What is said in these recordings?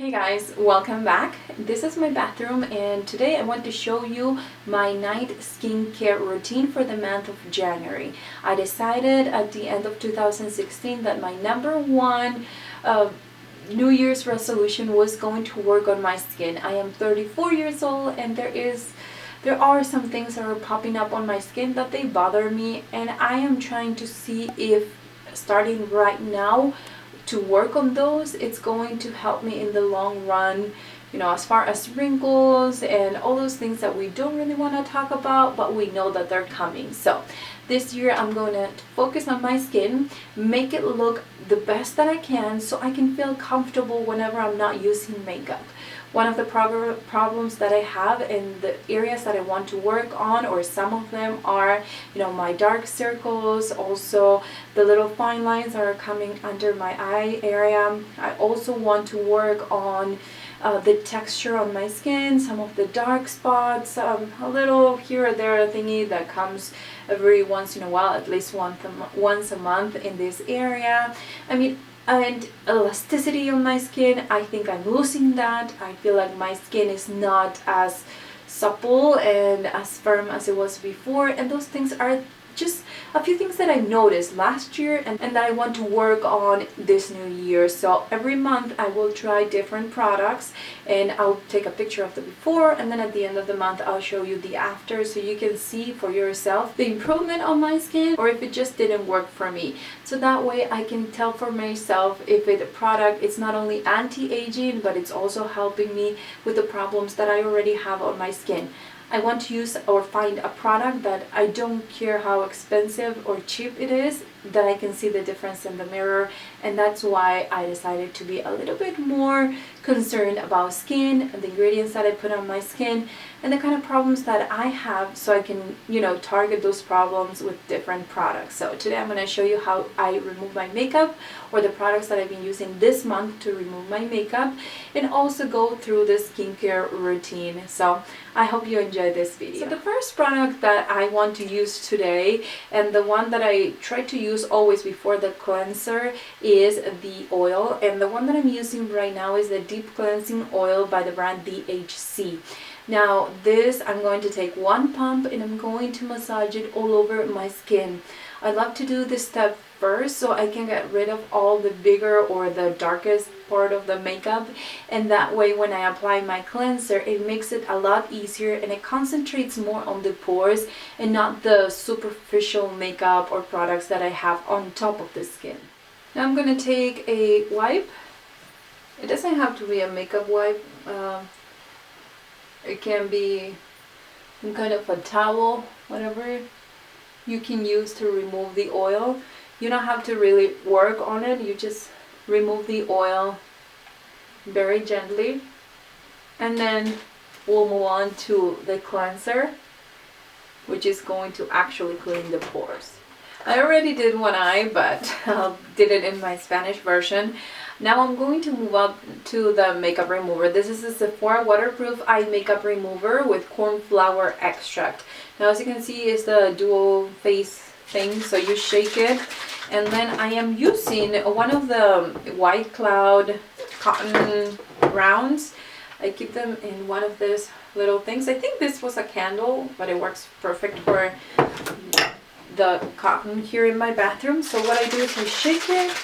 Hey guys, welcome back. This is my bathroom and today I want to show you my night skincare routine for the month of January. I decided at the end of 2016 that my number one New Year's resolution was going to work on my skin. I am 34 years old and there are some things that are popping up on my skin that they bother me, and I am trying to see if starting right now to work on those, it's going to help me in the long run, as far as wrinkles and all those things that we don't really want to talk about, but we know that they're coming. So this year I'm going to focus on my skin, make it look the best that I can so I can feel comfortable whenever I'm not using makeup. One of the problems that I have in the areas that I want to work on, or some of them are, my dark circles, also the little fine lines that are coming under my eye area. I also want to work on the texture on my skin, some of the dark spots, a little here or there thingy that comes every once in a while, at least once a month in this area. And elasticity on my skin, I think I'm losing that. I feel like my skin is not as supple and as firm as it was before, and those things are just a few things that I noticed last year and that I want to work on this new year. So every month I will try different products and I'll take a picture of the before, and then at the end of the month I'll show you the after so you can see for yourself the improvement on my skin or if it just didn't work for me. So that way I can tell for myself if the product is not only anti-aging but it's also helping me with the problems that I already have on my skin. I want to use or find a product that I don't care how expensive or cheap it is, that I can see the difference in the mirror, and that's why I decided to be a little bit more concerned about skin and the ingredients that I put on my skin and the kind of problems that I have, so I can target those problems with different products. So today I'm going to show you how I remove my makeup, or the products that I've been using this month to remove my makeup, and also go through the skincare routine. So I hope you enjoy this video. So the first product that I want to use today, and the one that I try to use always before the cleanser, is the oil, and the one that I'm using right now is the deep cleansing oil by the brand DHC. Now this, I'm going to take one pump and I'm going to massage it all over my skin. I love to do this step first so I can get rid of all the bigger or the darkest part of the makeup, and that way when I apply my cleanser it makes it a lot easier and it concentrates more on the pores and not the superficial makeup or products that I have on top of the skin. Now I'm going to take a wipe. It doesn't have to be a makeup wipe. It can be some kind of a towel, whatever you can use to remove the oil. You don't have to really work on it, you just remove the oil very gently, and then we'll move on to the cleanser, which is going to actually clean the pores. I already did one eye, but did it in my Spanish version. Now I'm going to move up to the makeup remover. This is the Sephora waterproof eye makeup remover with cornflower extract. Now as you can see, it's the dual face thing, so you shake it, and then I am using one of the White Cloud cotton rounds. I keep them in one of these little things. I think this was a candle, but it works perfect for the cotton here in my bathroom. So what I do is I shake it,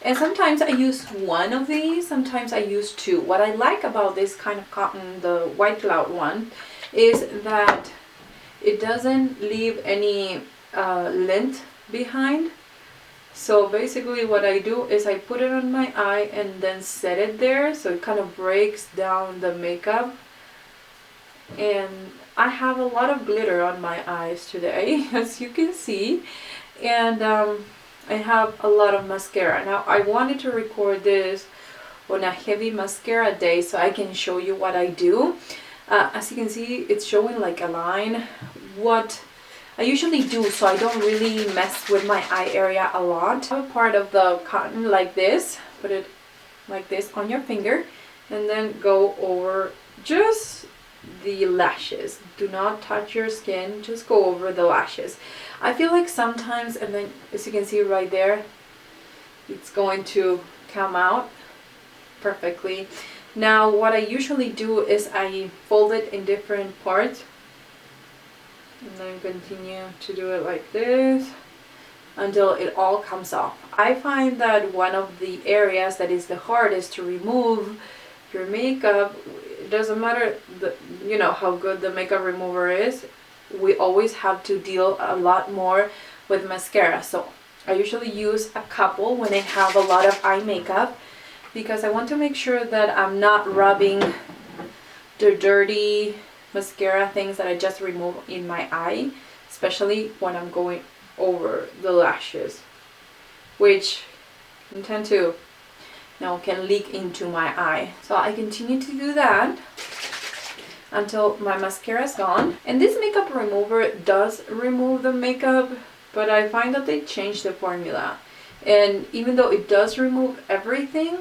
and sometimes I use one of these, sometimes I use two. What I like about this kind of cotton, the White Cloud one, is that it doesn't leave any lint behind. So basically what I do is I put it on my eye and then set it there so it kind of breaks down the makeup. And I have a lot of glitter on my eyes today, as you can see, and I have a lot of mascara. Now I wanted to record this on a heavy mascara day so I can show you what I do. As you can see, it's showing like a line. What I usually do, so I don't really mess with my eye area a lot. Have a part of the cotton like this, put it like this on your finger, and then go over just the lashes. Do not touch your skin, just go over the lashes. I feel like sometimes, and then as you can see right there, it's going to come out perfectly. Now what I usually do is I fold it in different parts and then continue to do it like this until it all comes off. I find that one of the areas that is the hardest to remove your makeup, it doesn't matter how good the makeup remover is, we always have to deal a lot more with mascara. So I usually use a couple when I have a lot of eye makeup, because I want to make sure that I'm not rubbing the dirty mascara things that I just removed in my eye, especially when I'm going over the lashes, which can leak into my eye. So I continue to do that until my mascara is gone. And this makeup remover does remove the makeup, but I find that they changed the formula. And even though it does remove everything,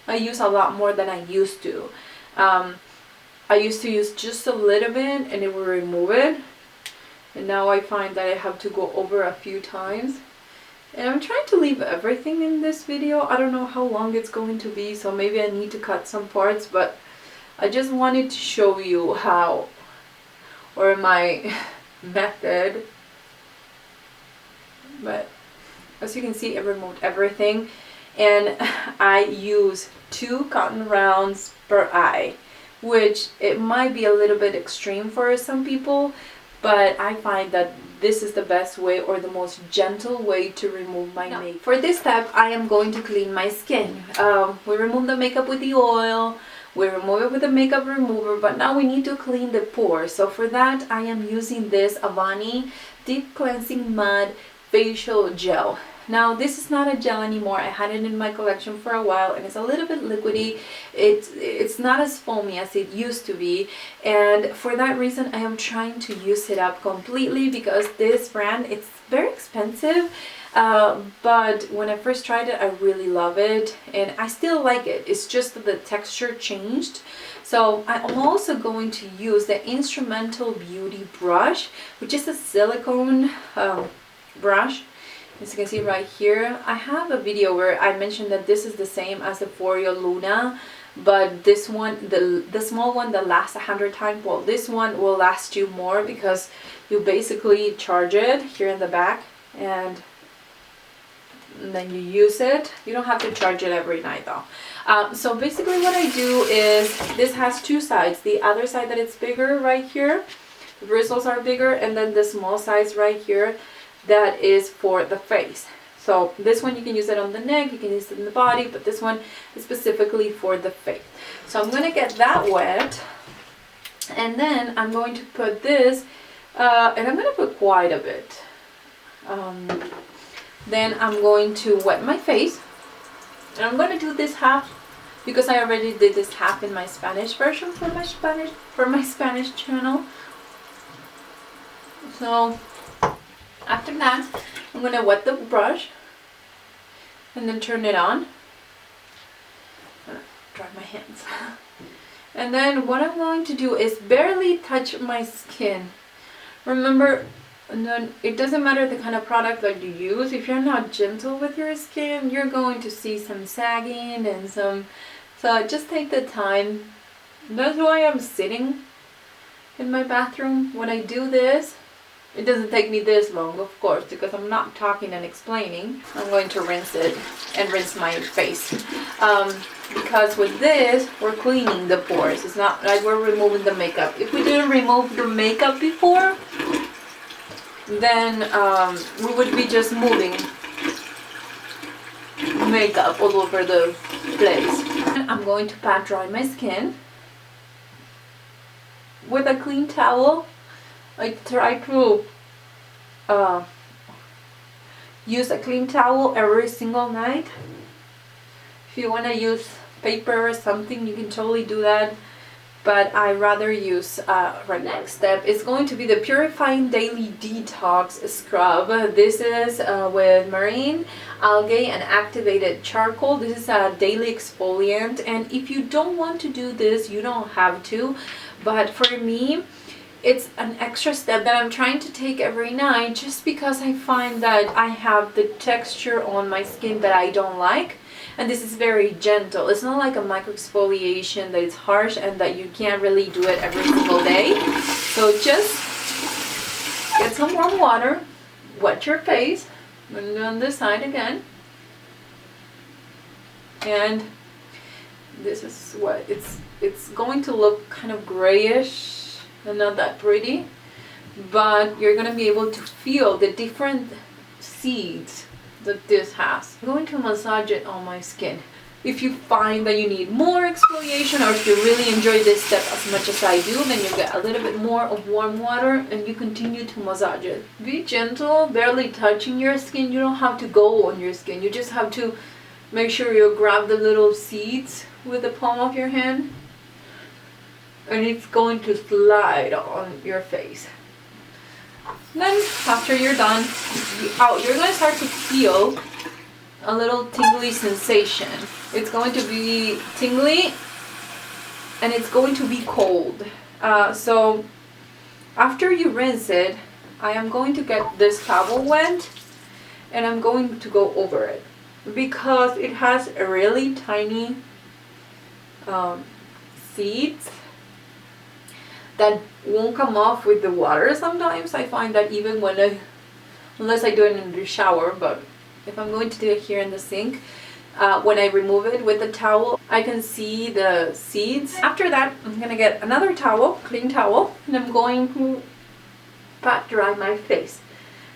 I use a lot more than I used to. I used to use just a little bit and it will remove it. And now I find that I have to go over a few times. And I'm trying to leave everything in this video. I don't know how long it's going to be, so maybe I need to cut some parts, but I just wanted to show you how, or my method. But as you can see, I removed everything. And I use 2 cotton rounds per eye, which it might be a little bit extreme for some people, but I find that this is the best way, or the most gentle way, to remove my makeup. For this step, I am going to clean my skin. We remove the makeup with the oil, we remove it with the makeup remover, but now we need to clean the pores. So for that, I am using this Avani Deep Cleansing Mud Facial Gel. Now this is not a gel anymore. I had it in my collection for a while and it's a little bit liquidy. It's not as foamy as it used to be, and for that reason I am trying to use it up completely, because this brand, it's very expensive, but when I first tried it I really love it and I still like it. It's just that the texture changed. So I'm also going to use the Instrumental Beauty brush, which is a silicone brush. As you can see right here, I have a video where I mentioned that this is the same as the Foreo Luna, but this one, the small one that lasts 100 times, well, this one will last you more, because you basically charge it here in the back and then you use it. You don't have to charge it every night though. So basically what I do is, this has 2 sides. The other side that it's bigger right here, the bristles are bigger, and then the small size right here, that is for the face. So this one you can use it on the neck, you can use it in the body, but this one is specifically for the face. So I'm going to get that wet, and then I'm going to put this, and I'm going to put quite a bit. Then I'm going to wet my face, and I'm going to do this half, because I already did this half in my Spanish version for my Spanish channel. So after that, I'm going to wet the brush and then turn it on. Dry my hands. And then what I'm going to do is barely touch my skin. Remember, it doesn't matter the kind of product that you use. If you're not gentle with your skin, you're going to see some sagging and some... So just take the time. That's why I'm sitting in my bathroom when I do this. It doesn't take me this long, of course, because I'm not talking and explaining. I'm going to rinse it and rinse my face. Because with this, we're cleaning the pores. It's not like we're removing the makeup. If we didn't remove the makeup before, then we would be just moving makeup all over the place. I'm going to pat dry my skin with a clean towel. I try to use a clean towel every single night. If you want to use paper or something, you can totally do that, but I rather use right. Next step is going to be the Purifying Daily Detox Scrub. This is with marine algae and activated charcoal. This is a daily exfoliant, and if you don't want to do this, you don't have to, but for me, it's an extra step that I'm trying to take every night, just because I find that I have the texture on my skin that I don't like. And this is very gentle. It's not like a micro exfoliation that is harsh and that you can't really do it every single day. So just get some warm water, wet your face, and on this side again. And this is what it's going to look kind of grayish and not that pretty, but you're going to be able to feel the different seeds that this has. I'm going to massage it on my skin. If you find that you need more exfoliation, or if you really enjoy this step as much as I do, then you get a little bit more of warm water and you continue to massage it. Be gentle, barely touching your skin. You don't have to go on your skin. You just have to make sure you grab the little seeds with the palm of your hand, and it's going to slide on your face. Then after you're done, you're going to start to feel a little tingly sensation. It's going to be tingly and it's going to be cold. So after you rinse it, I am going to get this towel wet and I'm going to go over it, because it has a really tiny seeds that won't come off with the water. Sometimes I find that even when unless I do it in the shower, but if I'm going to do it here in the sink, when I remove it with the towel, I can see the seeds. After that, I'm gonna get another towel, clean towel, and I'm going to pat dry my face.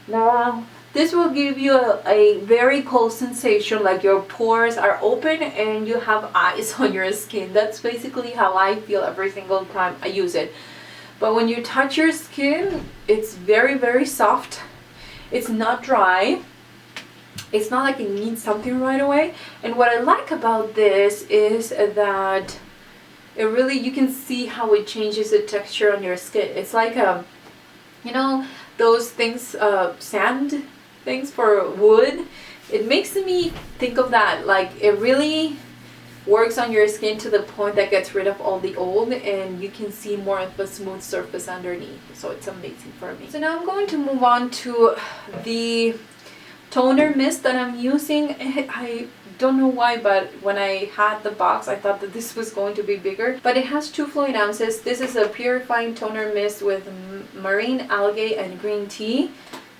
Now, this will give you a very cold sensation, like your pores are open and you have ice on your skin. That's basically how I feel every single time I use it. But when you touch your skin, it's very, very soft. It's not dry. It's not like it needs something right away. And what I like about this is that it really, you can see how it changes the texture on your skin. It's like you know, those things, sand things for wood. It makes me think of that. Like, it really works on your skin to the point that gets rid of all the old and you can see more of a smooth surface underneath. So it's amazing for me. So now I'm going to move on to the toner mist that I'm using. I don't know why, but when I had the box, I thought that this was going to be bigger, but it has 2 fluid ounces. This is a purifying toner mist with marine algae and green tea.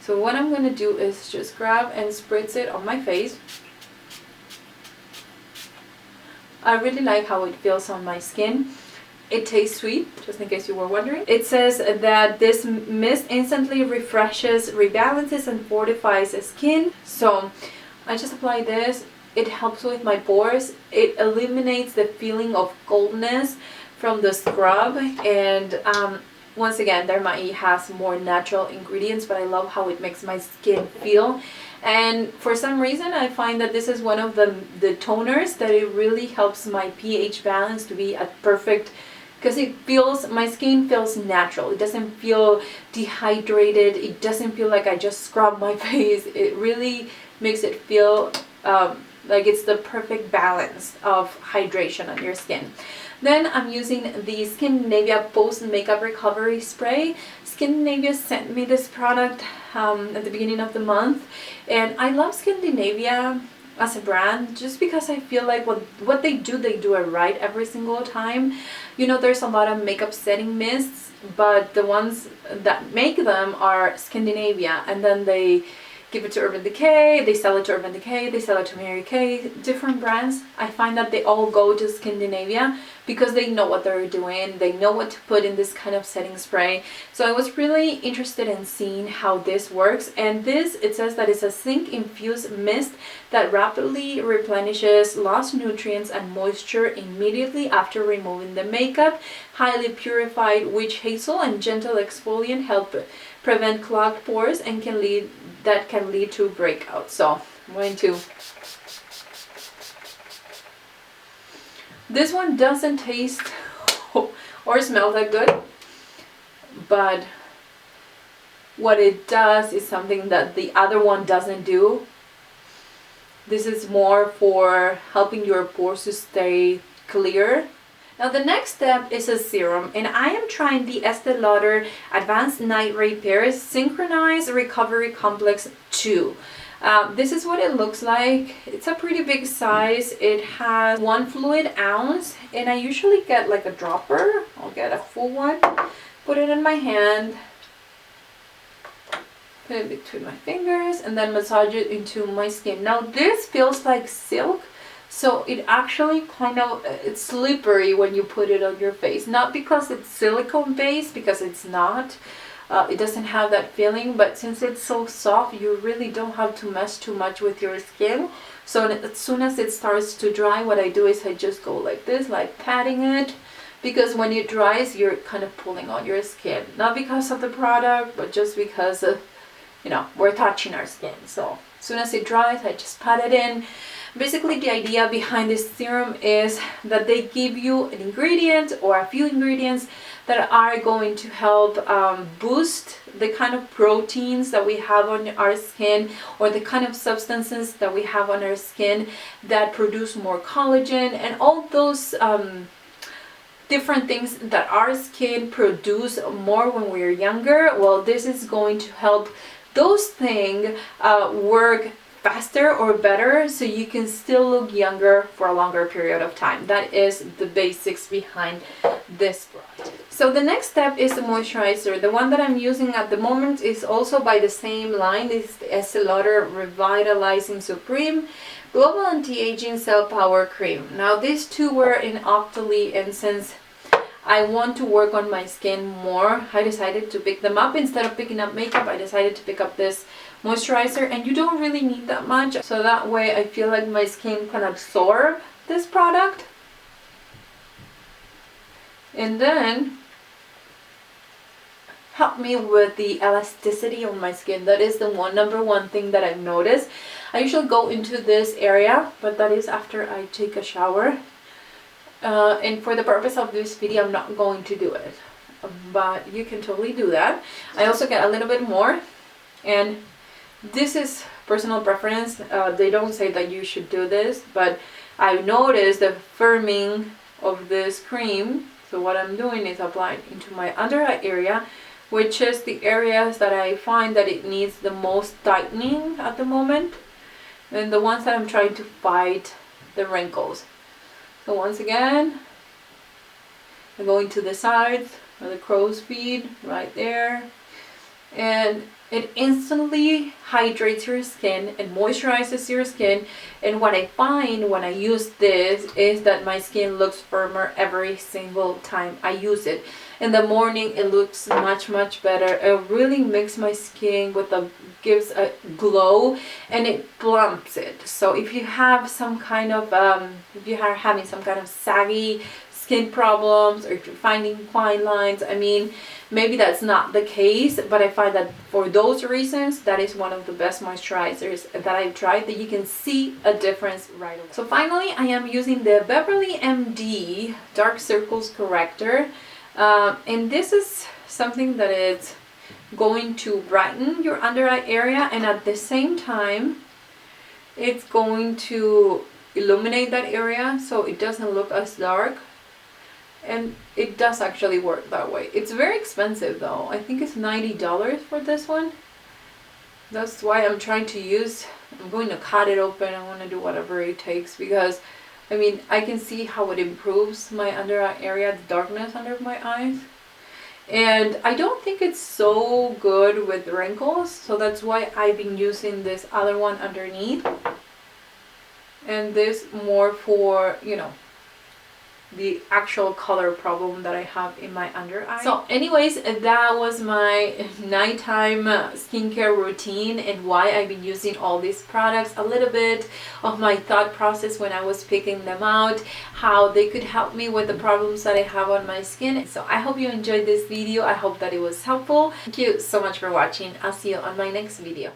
So what I'm going to do is just grab and spritz it on my face. I really like how it feels on my skin. It tastes sweet, just in case you were wondering. It says that this mist instantly refreshes, rebalances, and fortifies the skin. So I just apply this. It helps with my pores. It eliminates the feeling of coldness from the scrub. And once again, Dermae has more natural ingredients, but I love how it makes my skin feel. And for some reason, I find that this is one of the toners that it really helps my pH balance to be at perfect, because it feels, my skin feels natural. It doesn't feel dehydrated. It doesn't feel like I just scrubbed my face. It really makes it feel like it's the perfect balance of hydration on your skin. Then I'm using the Scandinavia Post Makeup Recovery Spray. Scandinavia sent me this product at the beginning of the month, and I love Scandinavia as a brand just because I feel like what they do it right every single time. You know, there's a lot of makeup setting mists, but the ones that make them are Scandinavia, and then they give it to Urban Decay, they sell it to Urban Decay, they sell it to Mary Kay, different brands. I find that they all go to Scandinavia because they know what they're doing, they know what to put in this kind of setting spray. So I was really interested in seeing how this works, and this, it says that it's a zinc infused mist that rapidly replenishes lost nutrients and moisture immediately after removing the makeup. Highly purified witch hazel and gentle exfoliant help prevent clogged pores and can lead to breakouts. So I'm going to, this one doesn't taste or smell that good, but what it does is something that the other one doesn't do. This is more for helping your pores to stay clear. Now the next step is a serum, and I am trying the Estee Lauder Advanced Night Repair Synchronized Recovery Complex 2. This is what it looks like. It's a pretty big size. It has 1 fluid ounce, and I usually get like a dropper. I'll get a full one, put it in my hand, put it between my fingers, and then massage it into my skin. Now this feels like silk, so it actually kind of, it's slippery when you put it on your face. Not because it's silicone based, because it's not. It doesn't have that feeling, but since it's so soft, you really don't have to mess too much with your skin. So as soon as it starts to dry, what I do is I just go like this, like patting it, because when it dries, you're kind of pulling on your skin. Not because of the product, but just because of, you know, we're touching our skin. So as soon as it dries, I just pat it in. Basically, the idea behind this serum is that they give you an ingredient or a few ingredients that are going to help boost the kind of proteins that we have on our skin, or the kind of substances that we have on our skin that produce more collagen and all those different things that our skin produce more when we're younger. Well, this is going to help those things work faster or better, so you can still look younger for a longer period of time. That is the basics behind this product. So the next step is the moisturizer. The one that I'm using at the moment is also by the same line. It's the Estee Lauder Revitalizing Supreme Global Anti-Aging Cell Power Cream. Now these two were in Octoly, and since I want to work on my skin more, I decided to pick them up. Instead of picking up makeup, I decided to pick up this moisturizer, and you don't really need that much, so that way I feel like my skin can absorb this product. And then help me with the elasticity on my skin. That is the number one thing that I've noticed. I usually go into this area, but that is after I take a shower. And for the purpose of this video, I'm not going to do it, but you can totally do that. I also get a little bit more, and this is personal preference. They don't say that you should do this, but I've noticed the firming of this cream. So what I'm doing is applying into my under eye area, which is the areas that I find that it needs the most tightening at the moment, and the ones that I'm trying to fight the wrinkles. So once again, I'm going to the sides or the crow's feet right there, and it instantly hydrates your skin and moisturizes your skin. And what I find when I use this is that my skin looks firmer every single time I use it. In the morning, it looks much better. It really makes my skin with gives a glow, and it plumps it. So if you have some kind of if you are having some kind of saggy skin problems, or if you're finding fine lines, I mean, maybe that's not the case, but I find that for those reasons, that is one of the best moisturizers that I've tried, that you can see a difference right away. So finally, I am using the Beverly MD Dark Circles Corrector, and this is something that is going to brighten your under eye area, and at the same time, it's going to illuminate that area so it doesn't look as dark. And it does actually work that way. It's very expensive though. I think it's $90 for this one. That's why I'm trying to use, I'm going to cut it open. I want to do whatever it takes, because I mean, I can see how it improves my under eye area, the darkness under my eyes. And I don't think it's so good with wrinkles, so that's why I've been using this other one underneath. And this more for, you know, the actual color problem that I have in my under eye. So anyways, that was my nighttime skincare routine and why I've been using all these products. A little bit of my thought process when I was picking them out, how they could help me with the problems that I have on my skin. So I hope you enjoyed this video. I hope that it was helpful. Thank you so much for watching. I'll see you on my next video.